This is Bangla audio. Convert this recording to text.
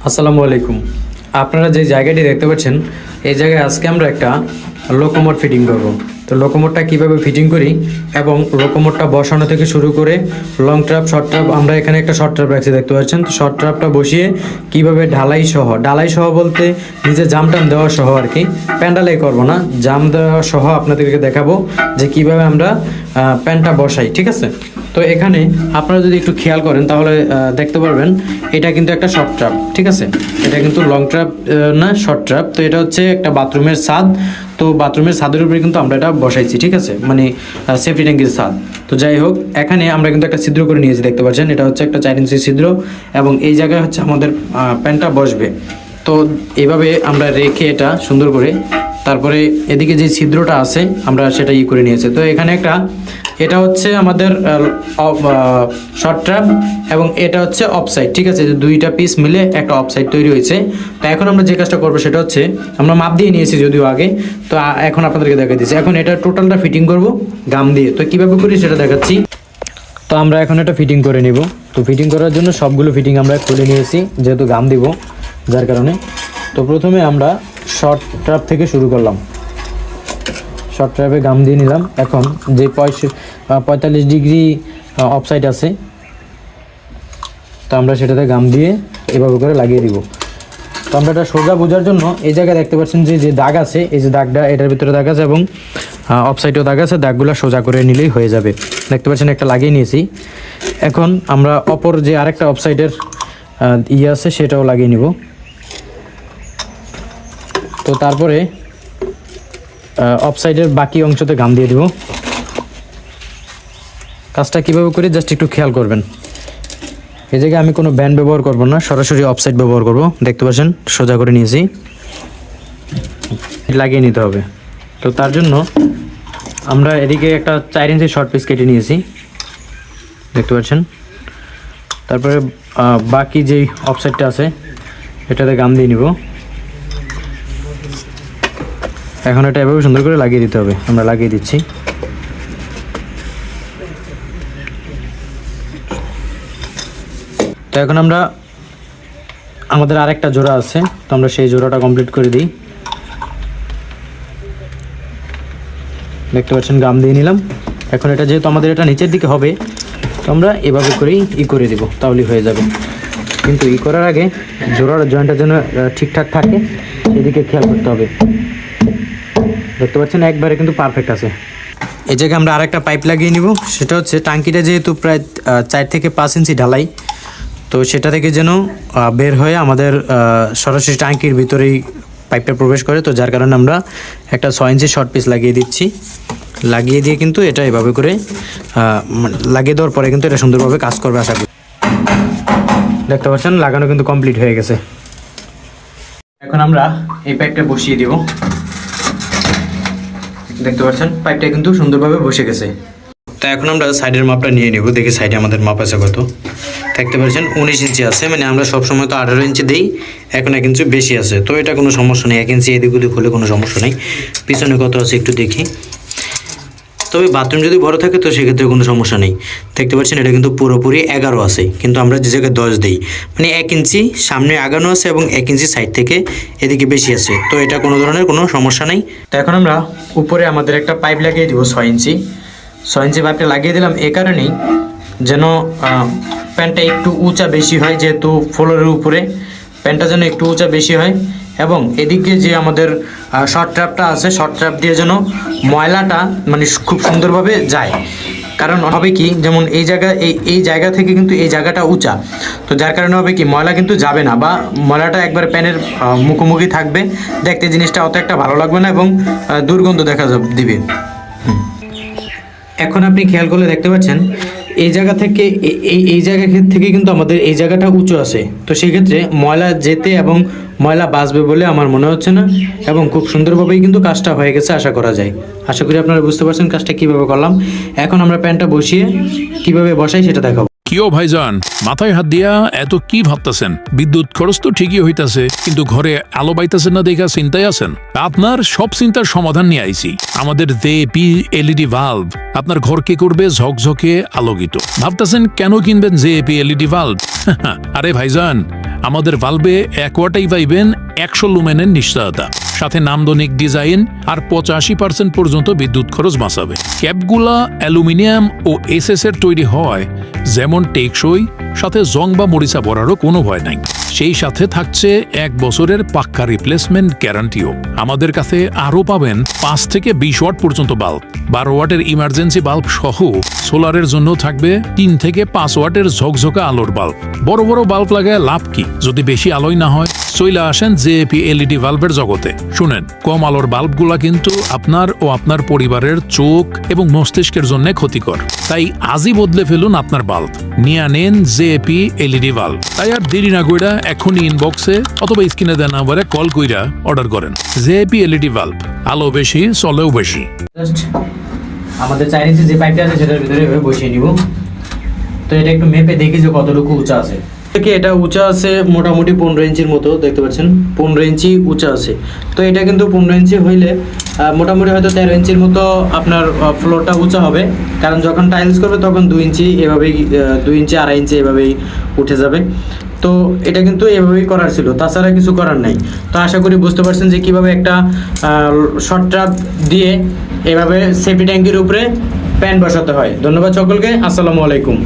আসসালামু আলাইকুম। আপনারা যে জায়গাটি দেখতে পাচ্ছেন, এই জায়গায় আজকে আমরা একটা লোকোমোট ফিটিং করব। তো লোকোমোটটা কীভাবে ফিটিং করি এবং লোকোমোটটা বসানো থেকে শুরু করে লং ট্রাপ, শর্ট ট্রাপ, আমরা এখানে একটা শর্ট ট্রাপ রাখছি দেখতে পাচ্ছেন। তো শর্ট ট্রাপটা বসিয়ে কীভাবে ঢালাই সহ বলতে নিজে জাম টাম দেওয়া সহ আর কি, প্যান্ডালাই করবো না, জাম দেওয়া সহ আপনাদেরকে দেখাবো যে কীভাবে আমরা প্যান্টটা বসাই, ঠিক আছে? তো এখানে আপনারা যদি একটু খেয়াল করেন তাহলে দেখতে পারবেন এটা কিন্তু একটা শর্ট ট্রাপ, ঠিক আছে? এটা কিন্তু লং ট্রাপ না, শর্ট ট্রাপ। তো এটা হচ্ছে একটা বাথরুমের ছাদ। তো বাথরুমের ছাদের উপরে কিন্তু আমরা এটা বসাইছি, ঠিক আছে? মানে সেফটি ট্যাঙ্কির ছাদ। তো যাই হোক, এখানে আমরা কিন্তু একটা ছিদ্র করে নিয়েছি দেখতে পাচ্ছেন। এটা হচ্ছে একটা 4 ইঞ্চি ছিদ্র এবং এই জায়গায় হচ্ছে আমাদের প্যান্টটা বসবে। তো এইভাবে আমরা রেখে এটা সুন্দর করে, তারপরে এদিকে যে ছিদ্রটা আছে আমরা সেটা করে নিয়েছি। তো এখানে এটা হচ্ছে আমাদের শর্ট ট্র্যাপ এবং এটা হচ্ছে অফসাইড, ঠিক আছে? দুইটা পিস মিলে একটা অফসাইড তৈরি হয়েছে। তো এখন আমরা যে কাজটা করবো সেটা হচ্ছে, আমরা মাপ দিয়ে নিয়েছি যদিও আগে, তো এখন আপনাদেরকে দেখাই দিচ্ছি। এখন এটা টোটালটা ফিটিং করব গাম দিয়ে। তো কীভাবে করি সেটা দেখাচ্ছি। তো আমরা এখন এটা ফিটিং করে নিব। তো ফিটিং করার জন্য সবগুলো ফিটিং আমরা খুলে নিয়েছি, যেহেতু গাম দিব যার কারণে। তো প্রথমে আমরা শর্ট ট্র্যাপ থেকে শুরু করলাম, শর্ট ট্র্যাপে গাম দিয়ে নিলাম। এখন যে 45 ডিগ্রি অফসাইড আছে, তো আমরা সেটাতে গাম দিয়ে এভাবে করে লাগিয়ে দিব। তো আমরা এটা সোজা বোঝার জন্য এই জায়গায় দেখতে পাচ্ছেন যে দাগ আছে, এই যে দাগটা, এটার ভিতরে দাগ আছে এবং অফসাইডেও দাগ আছে। দাগগুলো সোজা করে নিলেই হয়ে যাবে। দেখতে পাচ্ছেন একটা লাগিয়ে নিয়েছি। এখন আমরা অপর যে আরেকটা অফসাইডের আছে সেটাও লাগিয়ে নিব। তো তারপরে অফসাইডের বাকি অংশতে গাম দিয়ে দিব। কাজটা কীভাবে করি জাস্ট একটু খেয়াল করবেন। এই জায়গায় আমি কোনো ব্যান্ড ব্যবহার করব না, সরাসরি অফসাইড ব্যবহার করব। দেখতে পাচ্ছেন সোজা করে নিয়েছি, লাগিয়ে নিতে হবে। তো তার জন্য আমরা এদিকে একটা 4 ইঞ্চি শর্ট পিস কেটে নিয়েছি, দেখতে পাচ্ছেন। তারপরে বাকি যেই অফসাইডটা আছে এটাতে গাম দিয়ে নিব। এখন এটা এভাবে সুন্দর করে লাগিয়ে দিতে হবে। আমরা লাগিয়ে দিচ্ছি। তো এখন আমরা আমাদের আরেকটা জোড়া আছে, তো আমরা সেই জোড়াটা কমপ্লিট করে দিই। দেখতে পাচ্ছেন গাম দিয়ে নিলাম। এখন এটা যেহেতু আমাদের এটা নিচের দিকে হবে, তো আমরা এভাবে করেই করে দিব, তাহলেই হয়ে যাবে। কিন্তু করার আগে জোড়ার জয়েন্টটা যেন ঠিকঠাক থাকে সেদিকে খেয়াল করতে হবে। দেখতে পাচ্ছেন একবারে কিন্তু পারফেক্ট আছে। এই জায়গায় আমরা আরেকটা পাইপ লাগিয়ে নিব। সেটা হচ্ছে টাঙ্কিটা যেহেতু প্রায় 4 থেকে 5 ইঞ্চি ঢালাই, তো সেটা থেকে যেন বের হয়ে আমাদের সরাসরি টাঙ্কির ভিতরেই পাইপটা প্রবেশ করে। তো যার কারণে আমরা একটা 6 ইঞ্চি শর্ট পিস লাগিয়ে দিচ্ছি। লাগিয়ে দিয়ে কিন্তু এটা এভাবে করে লাগিয়ে দেওয়ার পরে কিন্তু এটা সুন্দরভাবে কাজ করবে আশা করি। দেখতে পাচ্ছেন লাগানো কিন্তু কমপ্লিট হয়ে গেছে। এখন আমরা এই পাইপটা বসিয়ে দিব। দেখতে পাচ্ছেন পাইপটা কিন্তু সুন্দরভাবে বসে গেছে। তো এখন আমরা সাইডের মাপটা নিয়ে নিব। দেখি সাইডে আমাদের মাপ আছে কত। দেখতে পাচ্ছেন 19 ইঞ্চি আছে, মানে আমরা সবসময় তো 18 ইঞ্চি দিই, এখন 1 ইঞ্চি বেশি আছে। তো এটা কোনো সমস্যা নেই, 1 ইঞ্চি এদিক ওদিক হলে কোনো সমস্যা নেই। পিছনে কত আছে একটু দেখি। তবে বাথরুম যদি বড় থাকে তো সেক্ষেত্রে কোনো সমস্যা নেই। দেখতে পাচ্ছেন এটা কিন্তু পুরোপুরি 11 আছে, কিন্তু আমরা যে জায়গায় 10 দিই, মানে 1 ইঞ্চি সামনে আগানো আছে এবং 1 ইঞ্চি সাইড থেকে এদিকে বেশি আছে। তো এটা কোনো ধরনের কোনো সমস্যা নেই। তো এখন আমরা উপরে আমাদের একটা পাইপ লাগিয়ে দিব 6 ইঞ্চি পাইপটা লাগিয়ে দিলাম এই কারণেই যেন প্যান্টটা একটু উঁচা বেশি হয়, যেহেতু ফ্লোরের উপরে প্যান্টটা যেন একটু উঁচা বেশি হয়। এবং এদিকে যে আমাদের শর্ট ট্র্যাপটা আছে, শর্ট ট্র্যাপ দিয়ে যেন ময়লাটা মানে খুব সুন্দরভাবে যায়। কারণ হবে কি, যেমন এই জায়গা থেকে কিন্তু এই জায়গাটা উঁচা, তো যার কারণে হবে কি ময়লা কিন্তু যাবে না, বা ময়লাটা একবার প্যানের মুখোমুখি থাকবে। দেখতে জিনিসটা অত একটা ভালো লাগবে না এবং দুর্গন্ধ দেখা দিবে। এখন আপনি খেয়াল করলে দেখতে পাচ্ছেন এই জায়গা থেকে এই জায়গা থেকে কিন্তু আমাদের এই জায়গাটা উঁচু আছে। তো সেক্ষেত্রে ময়লা যেতে এবং ময়লা বাঁচবে বলে আমার মনে হচ্ছে না, এবং খুব সুন্দরভাবেই কিন্তু কাজটা হয়ে গেছে আশা করা যায়। আশা করি আপনারা বুঝতে পারছেন কাজটা কীভাবে করলাম। এখন আমরা প্যান্টটা বসিয়ে কীভাবে বসাই সেটা দেখাবো। কিও ভাইজান, মাথায় হাত দিয়া এত কি ভাবতেছেন? বিদ্যুৎ খরচ তো ঠিকই হইতাছে, কিন্তু ঘরে আলো বাইতাছেন না দেখা চিন্তায় আছেন? আপনার সব চিন্তার সমাধান নিয়ে আইছি। আমাদের জেপি এলইডি ভাল্ব আপনার ঘরকে করবে ঝকঝকে আলোকিত। ভাবতেছেন কেন কিনবেন জেপি এলইডি ভাল্ব? আরে ভাইজান, আমাদের ভালভে এক ওয়াটেই পাইবেন 100 লুমেনের নিশ্চয়তা, সাথে নান্দনিক ডিজাইন আর 85% পর্যন্ত বিদ্যুৎ খরচ বাঁচাবে। ক্যাপগুলা অ্যালুমিনিয়াম ও এসএস এর তৈরি হয়, যেমন টেকসই, সাথে জং বা মরিচা পড়ারও কোনো ভয় নাই। সেই সাথে থাকছে 1 বছরের পাক্কা রিপ্লেসমেন্ট গ্যারান্টিও। আমাদের কাছে আরও পাবেন 5 থেকে 20 ওয়াট পর্যন্ত বাল্ব, 12 ওয়াটের ইমার্জেন্সি বাল্ব সহ। সোলারের জন্য থাকবে 3 থেকে 5 ওয়াটের ঝকঝকা আলোর বাল্ব। বড় বড় বাল্ব লাগায় লাভ কি যদি বেশি আলোই না হয়? চইলা আসেন জেএপি এলইডি বাল্বের জগতে। শুনেন, কম আলোর বাল্বগুলা কিন্তু আপনার ও আপনার পরিবারের চোখ এবং মস্তিষ্কের জন্য ক্ষতিকর। তাই আজই বদলে ফেলুন আপনার বাল্ব, নিয়ে আনেন জেএপি এলইডি বাল্ব। তাই আর দেরি না কইরা এখনই ইনবক্সে অথবা স্ক্রিনে দেওয়া নাম্বারে কল কইরা অর্ডার করেন। জেএপি এলইডি বাল্ব, আলো বেশি, চলেও বেশি। জাস্ট আমাদের 4 ইঞ্চি যে পাইপটা আছে সেটার ভিতরে এভাবে বসিয়ে নিব। তো এটা একটু মেপে দেখি যে কতটুকু উঁচা আছে। থেকে এটা উঁচা আছে মোটামুটি 15 ইঞ্চির মতো, দেখতে পাচ্ছেন 15 ইঞ্চি উঁচা আছে। তো এটা কিন্তু 15 ইঞ্চি হইলে মোটামুটি হয়তো 13 ইঞ্চির মতো আপনার ফ্লোরটা উঁচা হবে, কারণ যখন টাইলস করবে তখন 2 ইঞ্চি এভাবেই 2 ইঞ্চি 2.5 ইঞ্চি এভাবেই উঠে যাবে। তো এটা কিন্তু এভাবেই করার ছিল, তাছাড়া কিছু করার নাই। তো আশা করি বুঝতে পারছেন যে কীভাবে একটা শর্ট ট্রাপ দিয়ে এভাবে সেফটি ট্যাঙ্কির উপরে প্যান বসাতে হয়। ধন্যবাদ সকলকে, আসসালামু আলাইকুম।